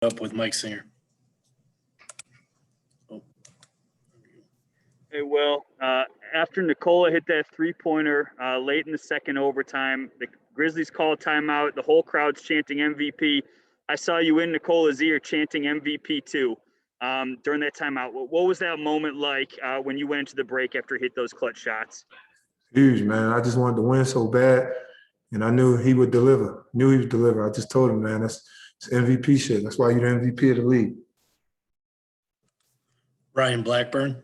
up with Mike Singer. Oh. Hey, Will, after Nikola hit that three-pointer late in the second overtime, the Grizzlies called timeout. The whole crowd's chanting MVP. I saw you in Nikola's ear chanting MVP too during that timeout. What was that moment like when you went into the break after he hit those clutch shots? Huge, man. I just wanted to win so bad, and I knew he would deliver. I just told him, man, it's MVP shit. That's why you're the MVP of the league. Ryan Blackburn.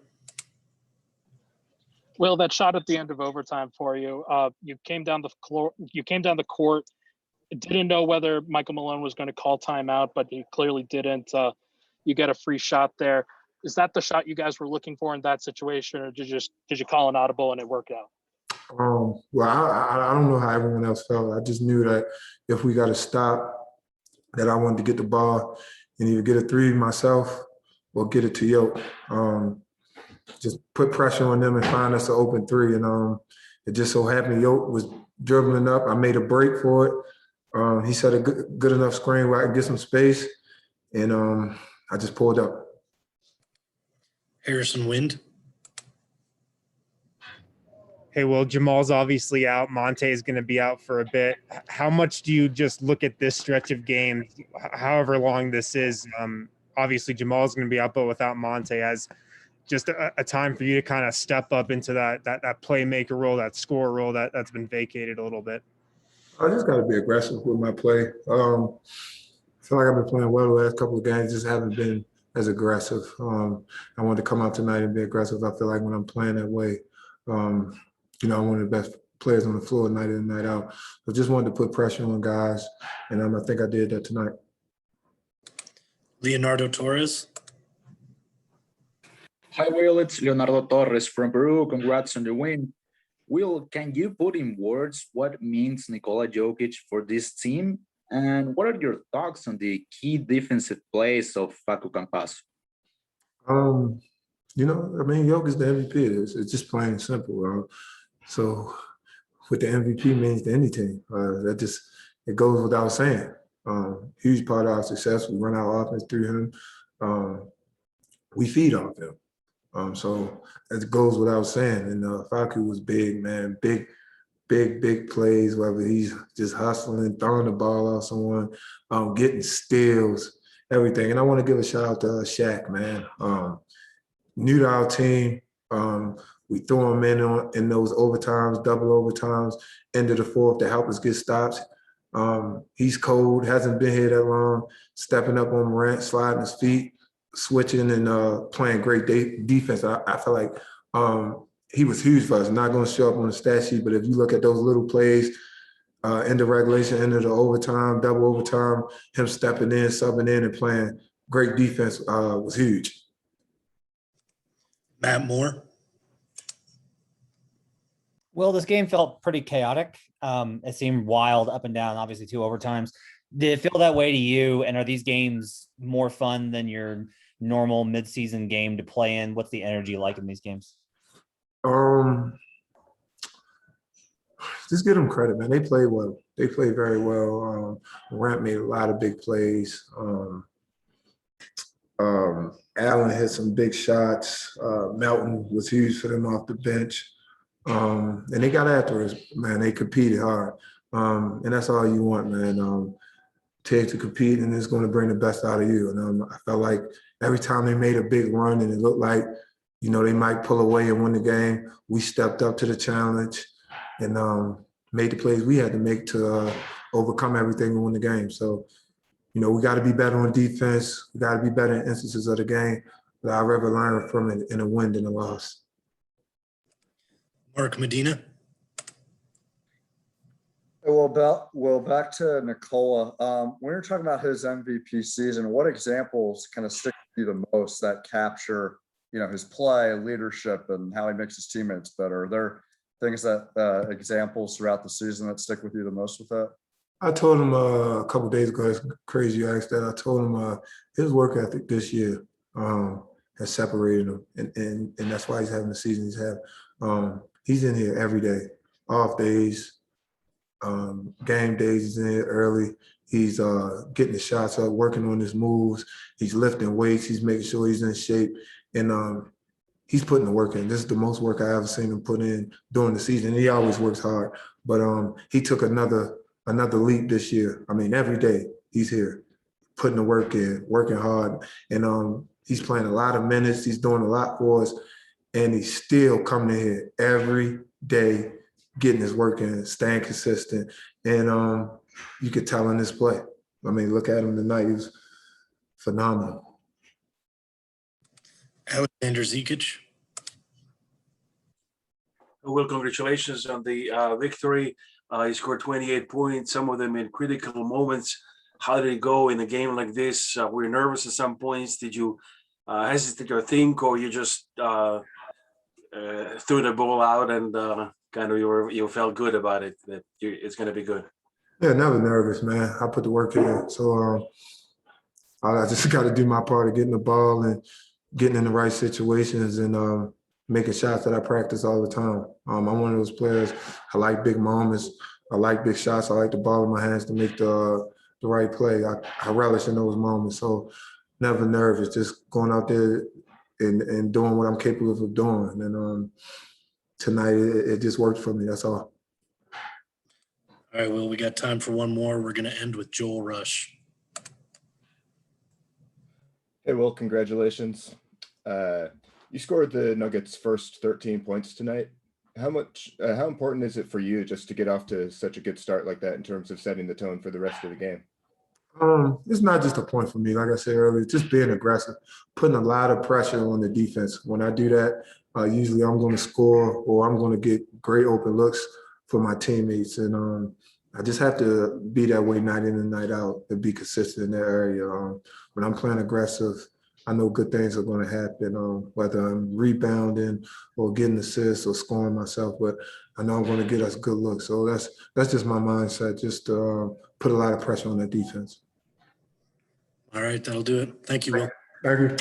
Will, that shot at the end of overtime for you. You came down the court. Didn't know whether Michael Malone was going to call timeout, but he clearly didn't. You get a free shot there. Is that the shot you guys were looking for in that situation, or did you call an audible and it worked out? Well, I don't know how everyone else felt. I just knew that if we got to stop, that I wanted to get the ball and either get a three myself or get it to Yoke. Just put pressure on them and find us an open three. And it just so happened Yoke was dribbling up. I made a break for it. He set a good enough screen where I could get some space, and I just pulled up. Harrison Wind. Hey, well, Jamal's obviously out. Monte is going to be out for a bit. How much do you just look at this stretch of games, however long this is? Obviously, Jamal's going to be out, but without Monte, as just a time for you to kind of step up into that playmaker role, that scorer role that's been vacated a little bit? I just got to be aggressive with my play. I feel like I've been playing well the last couple of games, just haven't been as aggressive. I wanted to come out tonight and be aggressive. I feel like when I'm playing that way, I'm one of the best players on the floor night in and night out. So just wanted to put pressure on guys, and I think I did that tonight. Leonardo Torres. Hi, Will. It's Leonardo Torres from Peru. Congrats on the win. Will, can you put in words what means Nikola Jokic for this team? And what are your thoughts on the key defensive plays of Facu Campasso? Jokic is the MVP. It's just plain and simple. So what the MVP means to any team, it goes without saying. Huge part of our success. We run our offense through him. We feed off him. So it goes without saying. And Facu was big, man. Big plays, whether he's just hustling, throwing the ball off someone, getting steals, everything. And I want to give a shout out to Shaq, man. New to our team. We threw him in those overtimes, double overtimes, end of the fourth to help us get stops. He's cold, hasn't been here that long, stepping up on Morant, sliding his feet, switching and playing great defense. I feel like he was huge for us. Not going to show up on the stat sheet, but if you look at those little plays, end of regulation, end of the overtime, double overtime, him stepping in, subbing in, and playing great defense was huge. Matt Moore. Well, this game felt pretty chaotic. It seemed wild up and down, obviously 2 overtimes. Did it feel that way to you? And are these games more fun than your normal midseason game to play in? What's the energy like in these games? Just give them credit, man. They played well. They played very well. Morant made a lot of big plays. Allen hit some big shots. Melton was huge for them off the bench. And they got after us, man. They competed hard. And that's all you want, man. To compete, and it's going to bring the best out of you. And I felt like every time they made a big run and it looked like, they might pull away and win the game, we stepped up to the challenge and made the plays we had to make to overcome everything and win the game. So, we got to be better on defense. We got to be better in instances of the game. But I'd rather learn from it in a win than a loss. Mark Medina. Well, back to Nikola. When you're talking about his MVP season, what examples kind of stick with you the most that capture, his play, leadership, and how he makes his teammates better? Are there things examples throughout the season that stick with you the most with that? I told him a couple of days ago, it's crazy you asked that. I told him his work ethic this year has separated him, and that's why he's having the season he's had. He's in here every day, off days, game days, he's in here early, He's getting the shots up, working on his moves. He's lifting weights. He's making sure he's in shape. And he's putting the work in. This is the most work I ever seen him put in during the season. He always works hard, but he took another leap this year. I mean, every day he's here, putting the work in, working hard, and he's playing a lot of minutes. He's doing a lot for us, and he's still coming in here every day, getting his work in, staying consistent, and you could tell in his play. I mean, look at him tonight. He was phenomenal. Alexander Zikic. Well, congratulations on the victory. You scored 28 points, some of them in critical moments. How did it go in a game like this? Were you nervous at some points? Did you hesitate or think, or you just threw the ball out and kind of you felt good about it, that it's going to be good? Yeah, never nervous, man. I put the work in. So I just got to do my part of getting the ball and getting in the right situations and making shots that I practice all the time. I'm one of those players. I like big moments. I like big shots. I like the ball in my hands to make the right play. I relish in those moments. So never nervous, just going out there and doing what I'm capable of doing. And tonight it just worked for me. That's all. All right, well, we got time for one more. We're going to end with Joel Rush. Hey, Will, congratulations. You scored the Nuggets' first 13 points tonight. How important is it for you just to get off to such a good start like that in terms of setting the tone for the rest of the game? It's not just a point for me. Like I said earlier, just being aggressive, putting a lot of pressure on the defense. When I do that, usually I'm going to score or I'm going to get great open looks for my teammates. And I just have to be that way night in and night out and be consistent in that area. When I'm playing aggressive, I know good things are going to happen, whether I'm rebounding or getting assists or scoring myself, but I know I'm going to get us good looks. So that's just my mindset, just put a lot of pressure on the defense. All right, that'll do it. Thank you, Will. Thank you.